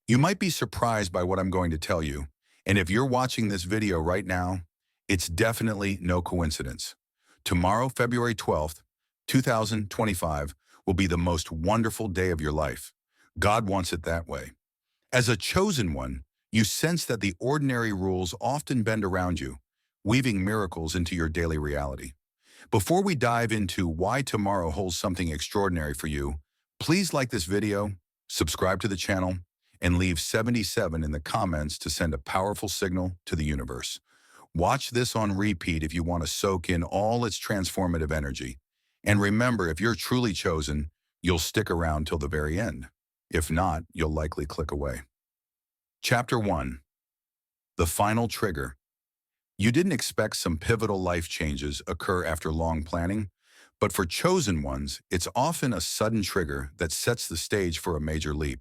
You might be surprised by what I'm going to tell you, and if you're watching this video right now, it's definitely no coincidence. Tomorrow, February 12th, 2025, will be the most wonderful day of your life. God wants it that way. As a chosen one, you sense that the ordinary rules often bend around you, weaving miracles into your daily reality. Before we dive into why tomorrow holds something extraordinary for you, please like this video, subscribe to the channel, and leave 77 in the comments to send a powerful signal to the universe. Watch this on repeat if you want to soak in all its transformative energy. And remember, if you're truly chosen, you'll stick around till the very end. If not, you'll likely click away. Chapter 1. The Final Trigger. You didn't expect some pivotal life changes occur after long planning, but for chosen ones, it's often a sudden trigger that sets the stage for a major leap.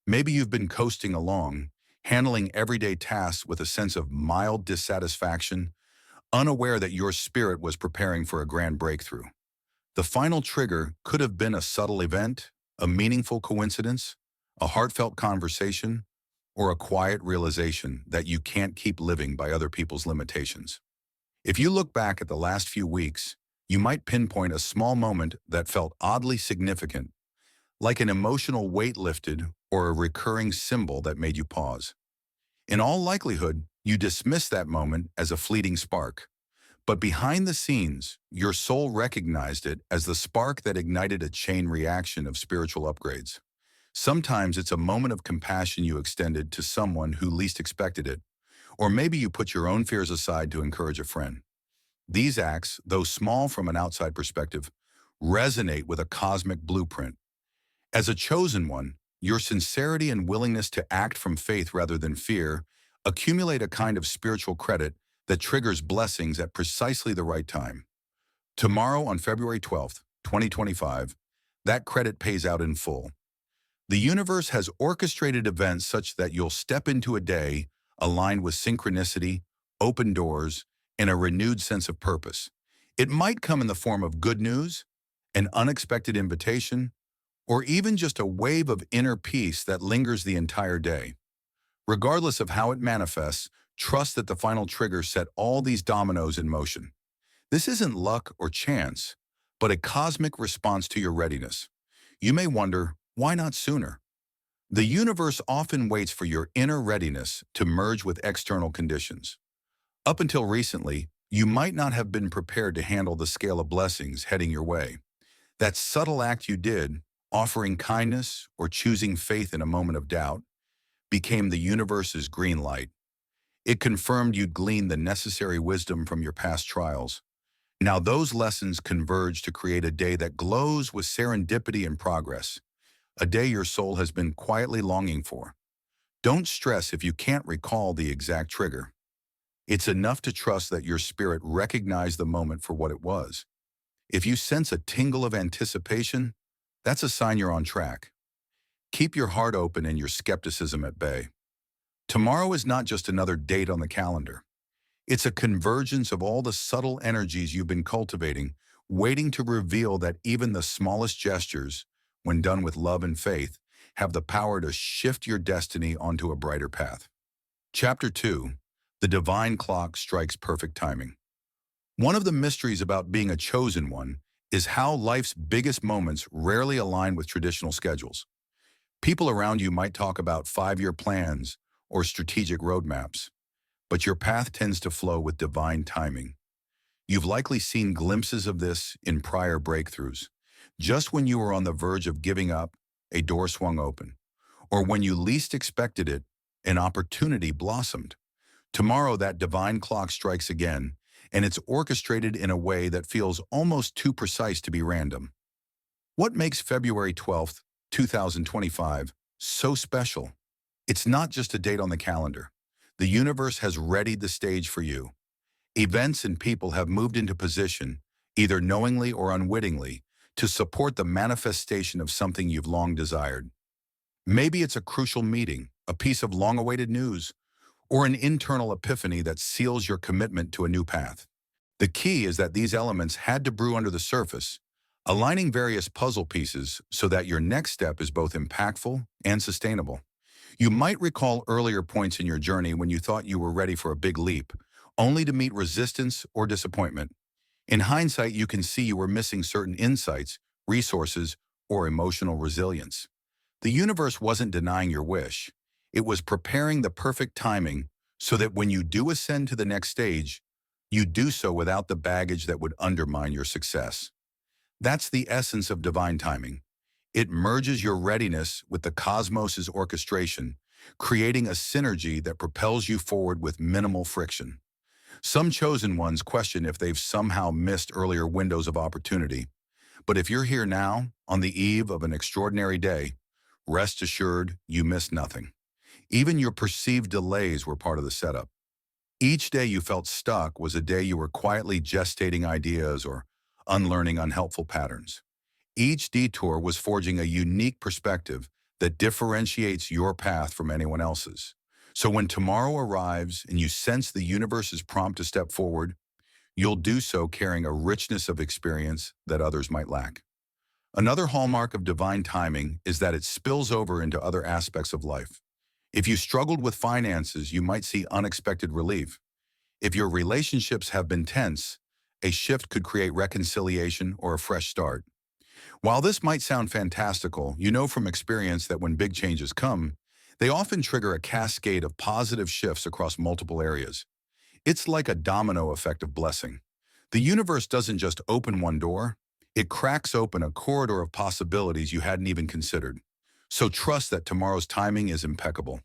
Maybe you've been coasting along, handling everyday tasks with a sense of mild dissatisfaction, unaware that your spirit was preparing for a grand breakthrough. The final trigger could have been a subtle event, a meaningful coincidence, a heartfelt conversation, or a quiet realization that you can't keep living by other people's limitations. If you look back at the last few weeks, you might pinpoint a small moment that felt oddly significant, like an emotional weight lifted or a recurring symbol that made you pause. In all likelihood, you dismiss that moment as a fleeting spark. But behind the scenes, your soul recognized it as the spark that ignited a chain reaction of spiritual upgrades. Sometimes it's a moment of compassion you extended to someone who least expected it, or maybe you put your own fears aside to encourage a friend. These acts, though small from an outside perspective, resonate with a cosmic blueprint. As a chosen one, your sincerity and willingness to act from faith rather than fear accumulate a kind of spiritual credit that triggers blessings at precisely the right time. Tomorrow, on February 12th, 2025, that credit pays out in full. The universe has orchestrated events such that you'll step into a day aligned with synchronicity, open doors, and a renewed sense of purpose. It might come in the form of good news, an unexpected invitation, or even just a wave of inner peace that lingers the entire day. Regardless of how it manifests, trust that the final trigger set all these dominoes in motion. This isn't luck or chance, but a cosmic response to your readiness. You may wonder, why not sooner? The universe often waits for your inner readiness to merge with external conditions. Up until recently, you might not have been prepared to handle the scale of blessings heading your way. That subtle act you did, offering kindness or choosing faith in a moment of doubt, became the universe's green light. It confirmed you'd gleaned the necessary wisdom from your past trials. Now those lessons converge to create a day that glows with serendipity and progress, a day your soul has been quietly longing for. Don't stress if you can't recall the exact trigger. It's enough to trust that your spirit recognized the moment for what it was. If you sense a tingle of anticipation, that's a sign you're on track. Keep your heart open and your skepticism at bay. Tomorrow is not just another date on the calendar. It's a convergence of all the subtle energies you've been cultivating, waiting to reveal that even the smallest gestures, when done with love and faith, have the power to shift your destiny onto a brighter path. Chapter 2. The Divine Clock Strikes Perfect Timing. One of the mysteries about being a chosen one is how life's biggest moments rarely align with traditional schedules. People around you might talk about 5-year plans or strategic roadmaps, but your path tends to flow with divine timing. You've likely seen glimpses of this in prior breakthroughs. Just when you were on the verge of giving up, a door swung open. Or when you least expected it, an opportunity blossomed. Tomorrow that divine clock strikes again, and it's orchestrated in a way that feels almost too precise to be random. What makes February 12th, 2025 so special? It's not just a date on the calendar. The universe has readied the stage for you. Events and people have moved into position, either knowingly or unwittingly, to support the manifestation of something you've long desired. Maybe it's a crucial meeting, a piece of long-awaited news, or an internal epiphany that seals your commitment to a new path. The key is that these elements had to brew under the surface, aligning various puzzle pieces so that your next step is both impactful and sustainable. You might recall earlier points in your journey when you thought you were ready for a big leap, only to meet resistance or disappointment. In hindsight, you can see you were missing certain insights, resources, or emotional resilience. The universe wasn't denying your wish. It was preparing the perfect timing so that when you do ascend to the next stage, you do so without the baggage that would undermine your success. That's the essence of divine timing. It merges your readiness with the cosmos's orchestration, creating a synergy that propels you forward with minimal friction. Some chosen ones question if they've somehow missed earlier windows of opportunity. But if you're here now, on the eve of an extraordinary day, rest assured you missed nothing. Even your perceived delays were part of the setup. Each day you felt stuck was a day you were quietly gestating ideas or unlearning unhelpful patterns. Each detour was forging a unique perspective that differentiates your path from anyone else's. So when tomorrow arrives and you sense the universe's prompt to step forward, you'll do so carrying a richness of experience that others might lack. Another hallmark of divine timing is that it spills over into other aspects of life. If you struggled with finances, you might see unexpected relief. If your relationships have been tense, a shift could create reconciliation or a fresh start. While this might sound fantastical, you know from experience that when big changes come, they often trigger a cascade of positive shifts across multiple areas. It's like a domino effect of blessing. The universe doesn't just open one door, it cracks open a corridor of possibilities you hadn't even considered. So trust that tomorrow's timing is impeccable.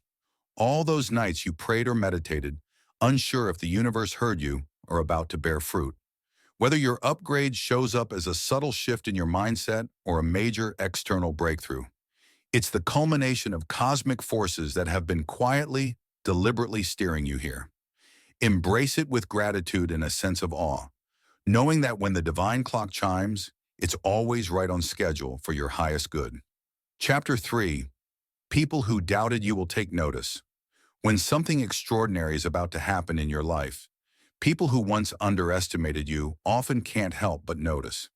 All those nights you prayed or meditated, unsure if the universe heard you, are about to bear fruit. Whether your upgrade shows up as a subtle shift in your mindset or a major external breakthrough, it's the culmination of cosmic forces that have been quietly, deliberately steering you here. Embrace it with gratitude and a sense of awe, knowing that when the divine clock chimes, it's always right on schedule for your highest good. Chapter 3. People who doubted you will take notice. When something extraordinary is about to happen in your life, people who once underestimated you often can't help but notice.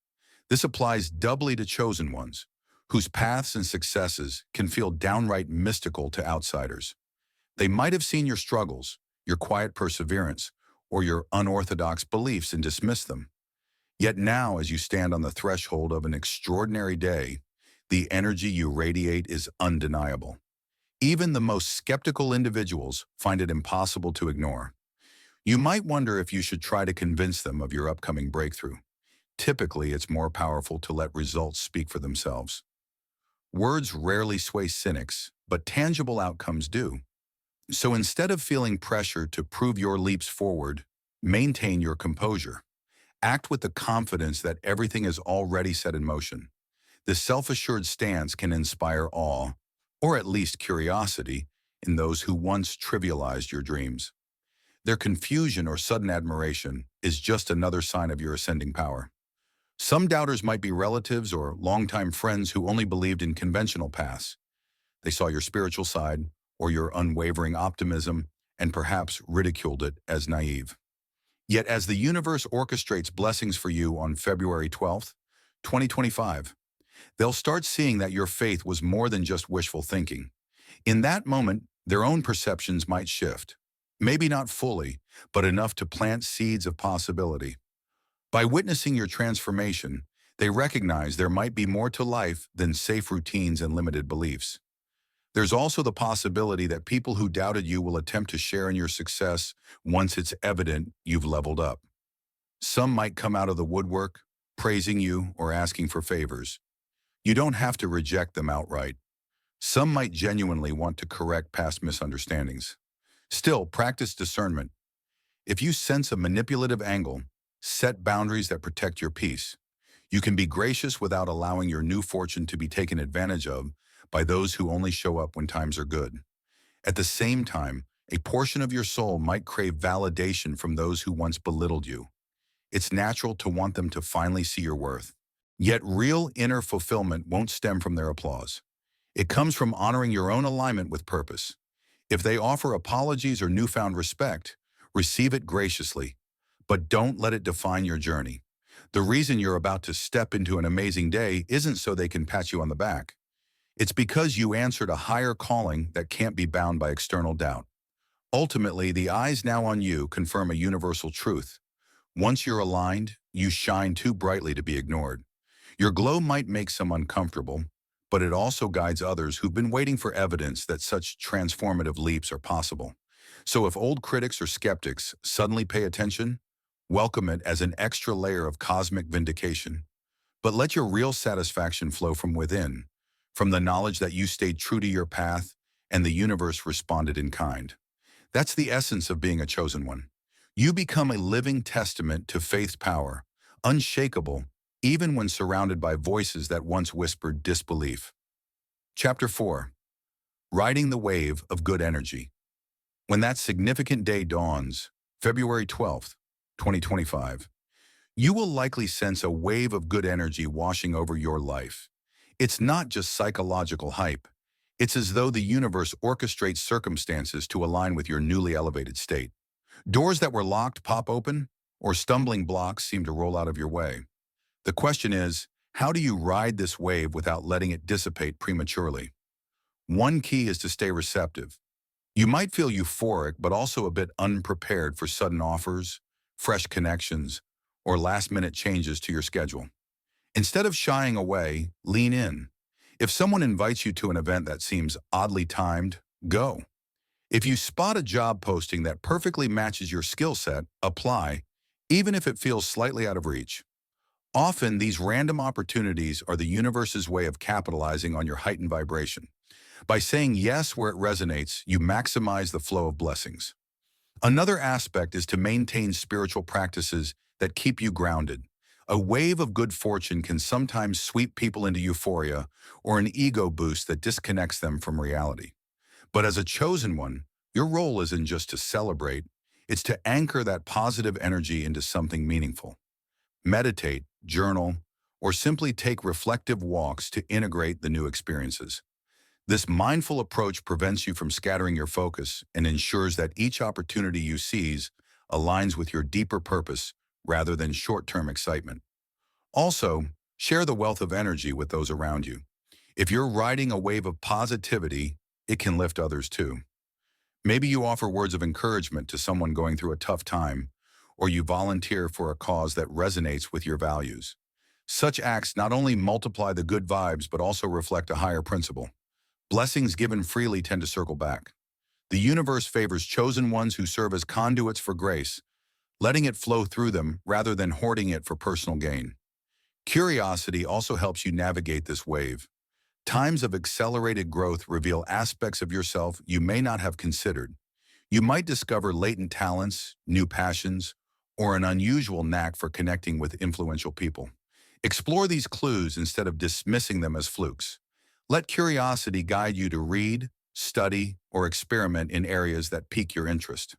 This applies doubly to chosen ones, whose paths and successes can feel downright mystical to outsiders. They might have seen your struggles, your quiet perseverance, or your unorthodox beliefs and dismissed them. Yet now, as you stand on the threshold of an extraordinary day, the energy you radiate is undeniable. Even the most skeptical individuals find it impossible to ignore. You might wonder if you should try to convince them of your upcoming breakthrough. Typically, it's more powerful to let results speak for themselves. Words rarely sway cynics, but tangible outcomes do. So instead of feeling pressure to prove your leaps forward, maintain your composure. Act with the confidence that everything is already set in motion. This self-assured stance can inspire awe, or at least curiosity, in those who once trivialized your dreams. Their confusion or sudden admiration is just another sign of your ascending power. Some doubters might be relatives or longtime friends who only believed in conventional paths. They saw your spiritual side or your unwavering optimism and perhaps ridiculed it as naive. Yet as the universe orchestrates blessings for you on February 12th, 2025, they'll start seeing that your faith was more than just wishful thinking. In that moment, their own perceptions might shift. Maybe not fully, but enough to plant seeds of possibility. By witnessing your transformation, they recognize there might be more to life than safe routines and limited beliefs. There's also the possibility that people who doubted you will attempt to share in your success once it's evident you've leveled up. Some might come out of the woodwork, praising you or asking for favors. You don't have to reject them outright. Some might genuinely want to correct past misunderstandings. Still, practice discernment. If you sense a manipulative angle, set boundaries that protect your peace. You can be gracious without allowing your new fortune to be taken advantage of by those who only show up when times are good. At the same time, a portion of your soul might crave validation from those who once belittled you. It's natural to want them to finally see your worth. Yet real inner fulfillment won't stem from their applause. It comes from honoring your own alignment with purpose. If they offer apologies or newfound respect, receive it graciously, but don't let it define your journey. The reason you're about to step into an amazing day isn't so they can pat you on the back. It's because you answered a higher calling that can't be bound by external doubt. Ultimately, the eyes now on you confirm a universal truth. Once you're aligned, you shine too brightly to be ignored. Your glow might make some uncomfortable, but it also guides others who've been waiting for evidence that such transformative leaps are possible. So if old critics or skeptics suddenly pay attention, welcome it as an extra layer of cosmic vindication. But let your real satisfaction flow from within, from the knowledge that you stayed true to your path and the universe responded in kind. That's the essence of being a chosen one. You become a living testament to faith's power, unshakable, even when surrounded by voices that once whispered disbelief. Chapter 4. Riding the Wave of Good Energy. When that significant day dawns, February 12th, 2025, you will likely sense a wave of good energy washing over your life. It's not just psychological hype. It's as though the universe orchestrates circumstances to align with your newly elevated state. Doors that were locked pop open, or stumbling blocks seem to roll out of your way. The question is, how do you ride this wave without letting it dissipate prematurely? One key is to stay receptive. You might feel euphoric, but also a bit unprepared for sudden offers, fresh connections, or last-minute changes to your schedule. Instead of shying away, lean in. If someone invites you to an event that seems oddly timed, go. If you spot a job posting that perfectly matches your skill set, apply, even if it feels slightly out of reach. Often, these random opportunities are the universe's way of capitalizing on your heightened vibration. By saying yes where it resonates, you maximize the flow of blessings. Another aspect is to maintain spiritual practices that keep you grounded. A wave of good fortune can sometimes sweep people into euphoria or an ego boost that disconnects them from reality. But as a chosen one, your role isn't just to celebrate, it's to anchor that positive energy into something meaningful. Meditate, journal, or simply take reflective walks to integrate the new experiences. This mindful approach prevents you from scattering your focus and ensures that each opportunity you seize aligns with your deeper purpose rather than short-term excitement. Also, share the wealth of energy with those around you. If you're riding a wave of positivity, it can lift others too. Maybe you offer words of encouragement to someone going through a tough time, or you volunteer for a cause that resonates with your values. Such acts not only multiply the good vibes but also reflect a higher principle. Blessings given freely tend to circle back. The universe favors chosen ones who serve as conduits for grace, letting it flow through them rather than hoarding it for personal gain. Curiosity also helps you navigate this wave. Times of accelerated growth reveal aspects of yourself you may not have considered. You might discover latent talents, new passions, or an unusual knack for connecting with influential people. Explore these clues instead of dismissing them as flukes. Let curiosity guide you to read, study, or experiment in areas that pique your interest.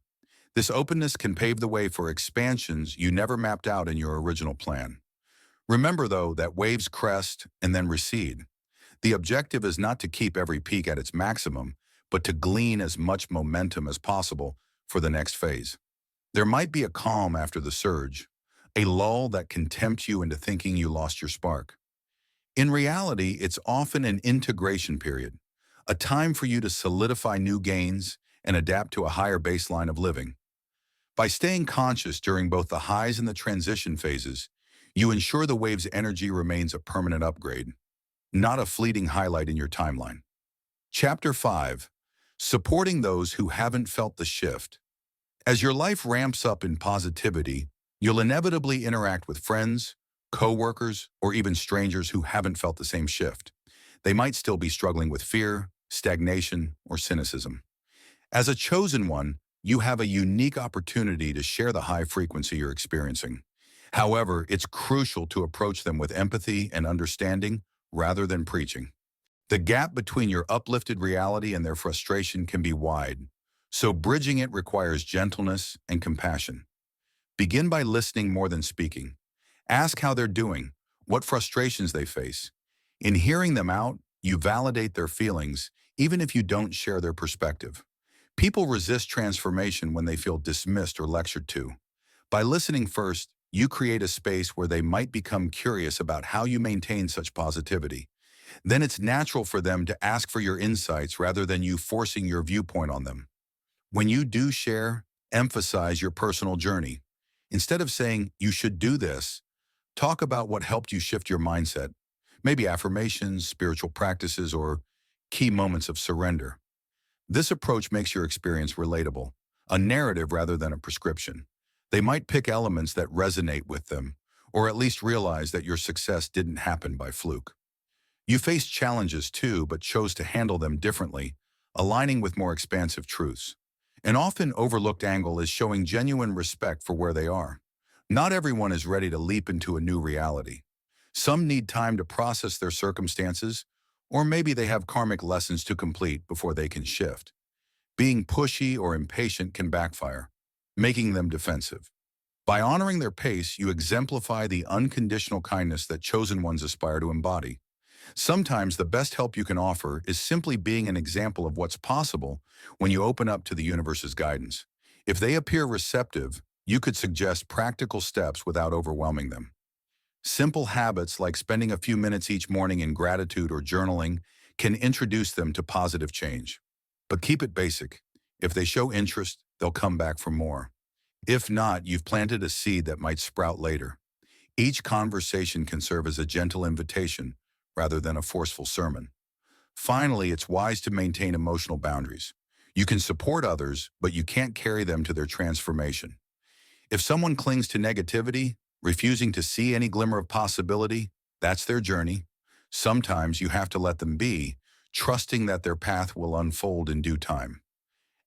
This openness can pave the way for expansions you never mapped out in your original plan. Remember, though, that waves crest and then recede. The objective is not to keep every peak at its maximum, but to glean as much momentum as possible for the next phase. There might be a calm after the surge, a lull that can tempt you into thinking you lost your spark. In reality, it's often an integration period, a time for you to solidify new gains and adapt to a higher baseline of living. By staying conscious during both the highs and the transition phases, you ensure the wave's energy remains a permanent upgrade, not a fleeting highlight in your timeline. Chapter 5. Supporting those who haven't felt the shift. As your life ramps up in positivity, you'll inevitably interact with friends, co-workers, or even strangers who haven't felt the same shift. They might still be struggling with fear, stagnation, or cynicism. As a chosen one, you have a unique opportunity to share the high frequency you're experiencing. However, it's crucial to approach them with empathy and understanding rather than preaching. The gap between your uplifted reality and their frustration can be wide, so bridging it requires gentleness and compassion. Begin by listening more than speaking. Ask how they're doing, what frustrations they face. In hearing them out, you validate their feelings, even if you don't share their perspective. People resist transformation when they feel dismissed or lectured to. By listening first, you create a space where they might become curious about how you maintain such positivity. Then it's natural for them to ask for your insights rather than you forcing your viewpoint on them. When you do share, emphasize your personal journey. Instead of saying, you should do this, talk about what helped you shift your mindset. Maybe affirmations, spiritual practices, or key moments of surrender. This approach makes your experience relatable, a narrative rather than a prescription. They might pick elements that resonate with them, or at least realize that your success didn't happen by fluke. You faced challenges too, but chose to handle them differently, aligning with more expansive truths. An often overlooked angle is showing genuine respect for where they are. Not everyone is ready to leap into a new reality. Some need time to process their circumstances, or maybe they have karmic lessons to complete before they can shift. Being pushy or impatient can backfire, making them defensive. By honoring their pace, you exemplify the unconditional kindness that chosen ones aspire to embody. Sometimes the best help you can offer is simply being an example of what's possible when you open up to the universe's guidance. If they appear receptive, you could suggest practical steps without overwhelming them. Simple habits like spending a few minutes each morning in gratitude or journaling can introduce them to positive change. But keep it basic. If they show interest, they'll come back for more. If not, you've planted a seed that might sprout later. Each conversation can serve as a gentle invitation rather than a forceful sermon. Finally, it's wise to maintain emotional boundaries. You can support others, but you can't carry them to their transformation. If someone clings to negativity, refusing to see any glimmer of possibility, that's their journey. Sometimes you have to let them be, trusting that their path will unfold in due time.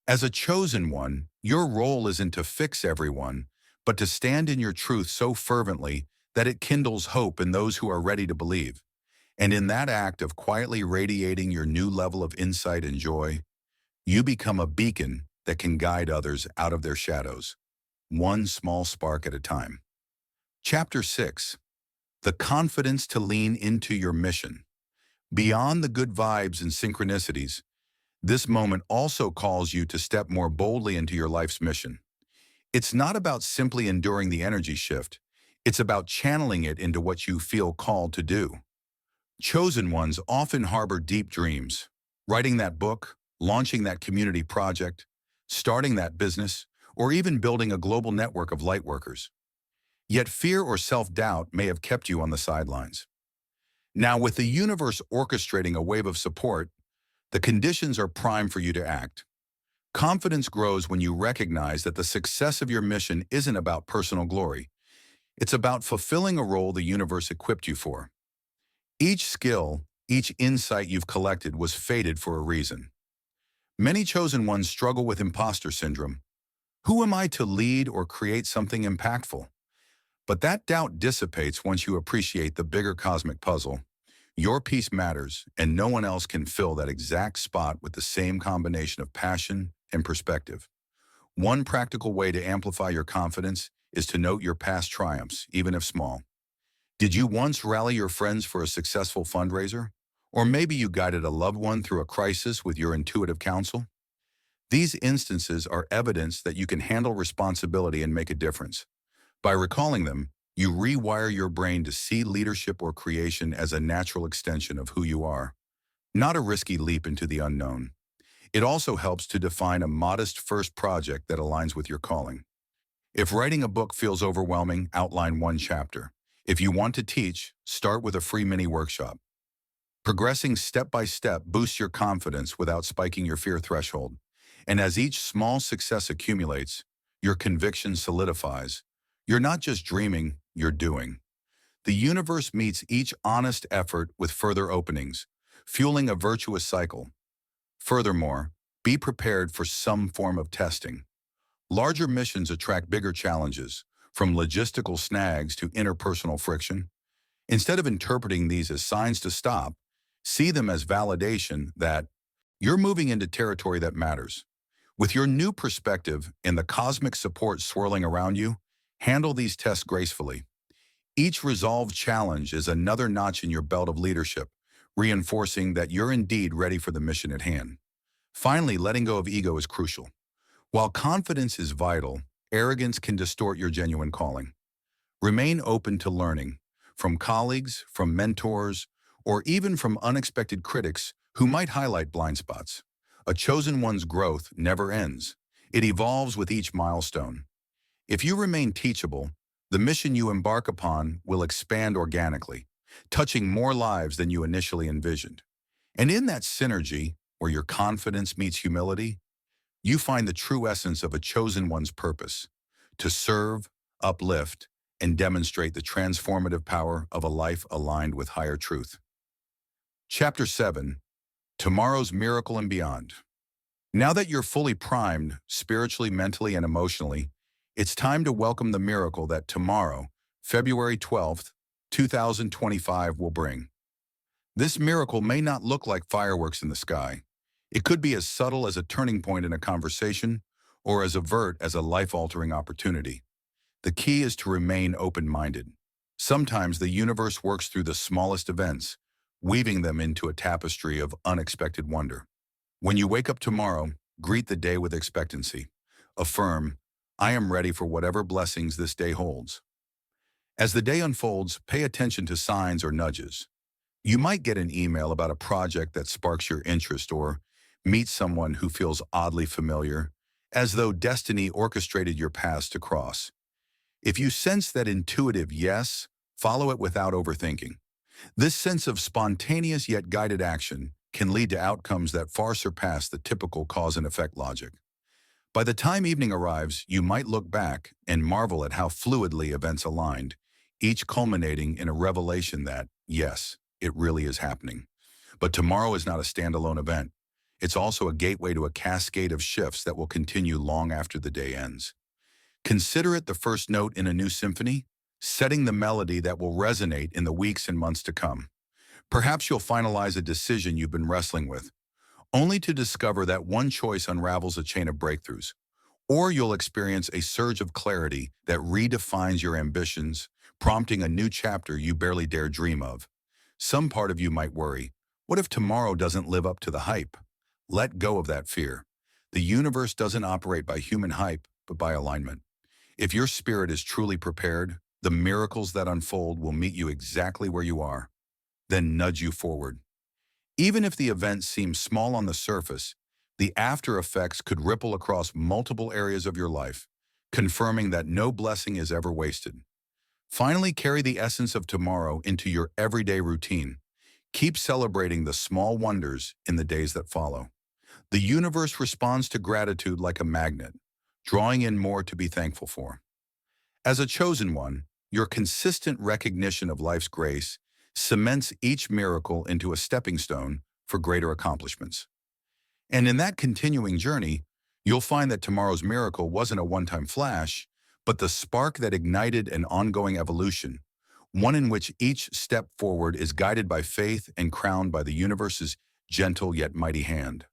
As a chosen one, your role isn't to fix everyone, but to stand in your truth so fervently that it kindles hope in those who are ready to believe. And in that act of quietly radiating your new level of insight and joy, you become a beacon that can guide others out of their shadows, one small spark at a time. Chapter 6. The confidence to lean into your mission. Beyond the good vibes and synchronicities, this moment also calls you to step more boldly into your life's mission. It's not about simply enduring the energy shift. It's about channeling it into what you feel called to do. Chosen ones often harbor deep dreams. Writing that book, launching that community project, starting that business, or even building a global network of lightworkers. Yet fear or self-doubt may have kept you on the sidelines. Now, with the universe orchestrating a wave of support, the conditions are prime for you to act. Confidence grows when you recognize that the success of your mission isn't about personal glory. It's about fulfilling a role the universe equipped you for. Each skill, each insight you've collected was fated for a reason. Many chosen ones struggle with imposter syndrome. Who am I to lead or create something impactful? But that doubt dissipates once you appreciate the bigger cosmic puzzle. Your piece matters, and no one else can fill that exact spot with the same combination of passion and perspective. One practical way to amplify your confidence is to note your past triumphs, even if small. Did you once rally your friends for a successful fundraiser? Or maybe you guided a loved one through a crisis with your intuitive counsel? These instances are evidence that you can handle responsibility and make a difference. By recalling them, you rewire your brain to see leadership or creation as a natural extension of who you are, not a risky leap into the unknown. It also helps to define a modest first project that aligns with your calling. If writing a book feels overwhelming, outline one chapter. If you want to teach, start with a free mini workshop. Progressing step by step boosts your confidence without spiking your fear threshold. And as each small success accumulates, your conviction solidifies. You're not just dreaming, you're doing. The universe meets each honest effort with further openings, fueling a virtuous cycle. Furthermore, be prepared for some form of testing. Larger missions attract bigger challenges, from logistical snags to interpersonal friction. Instead of interpreting these as signs to stop, see them as validation that you're moving into territory that matters. With your new perspective and the cosmic support swirling around you, handle these tests gracefully. Each resolved challenge is another notch in your belt of leadership, reinforcing that you're indeed ready for the mission at hand. Finally, letting go of ego is crucial. While confidence is vital, arrogance can distort your genuine calling. Remain open to learning, from colleagues, from mentors, or even from unexpected critics who might highlight blind spots. A chosen one's growth never ends. It evolves with each milestone. If you remain teachable, the mission you embark upon will expand organically, touching more lives than you initially envisioned. And in that synergy, where your confidence meets humility, you find the true essence of a chosen one's purpose: to serve, uplift, and demonstrate the transformative power of a life aligned with higher truth. Chapter 7: Tomorrow's Miracle and Beyond. Now that you're fully primed, spiritually, mentally, and emotionally, it's time to welcome the miracle that tomorrow, February 12th, 2025, will bring. This miracle may not look like fireworks in the sky. It could be as subtle as a turning point in a conversation, or as overt as a life-altering opportunity. The key is to remain open-minded. Sometimes the universe works through the smallest events, weaving them into a tapestry of unexpected wonder. When you wake up tomorrow, greet the day with expectancy. Affirm, "I am ready for whatever blessings this day holds." As the day unfolds, pay attention to signs or nudges. You might get an email about a project that sparks your interest, or meet someone who feels oddly familiar, as though destiny orchestrated your paths to cross. If you sense that intuitive yes, follow it without overthinking. This sense of spontaneous yet guided action can lead to outcomes that far surpass the typical cause and effect logic. By the time evening arrives, you might look back and marvel at how fluidly events aligned, each culminating in a revelation that, yes, it really is happening. But tomorrow is not a standalone event. It's also a gateway to a cascade of shifts that will continue long after the day ends. Consider it the first note in a new symphony, setting the melody that will resonate in the weeks and months to come. Perhaps you'll finalize a decision you've been wrestling with, only to discover that one choice unravels a chain of breakthroughs. Or you'll experience a surge of clarity that redefines your ambitions, prompting a new chapter you barely dare dream of. Some part of you might worry, what if tomorrow doesn't live up to the hype? Let go of that fear. The universe doesn't operate by human hype, but by alignment. If your spirit is truly prepared, the miracles that unfold will meet you exactly where you are, then nudge you forward. Even if the event seems small on the surface, the after effects could ripple across multiple areas of your life, confirming that no blessing is ever wasted. Finally, carry the essence of tomorrow into your everyday routine. Keep celebrating the small wonders in the days that follow. The universe responds to gratitude like a magnet, drawing in more to be thankful for. As a chosen one, your consistent recognition of life's grace cements each miracle into a stepping stone for greater accomplishments. And in that continuing journey, you'll find that tomorrow's miracle wasn't a one-time flash, but the spark that ignited an ongoing evolution, one in which each step forward is guided by faith and crowned by the universe's gentle yet mighty hand.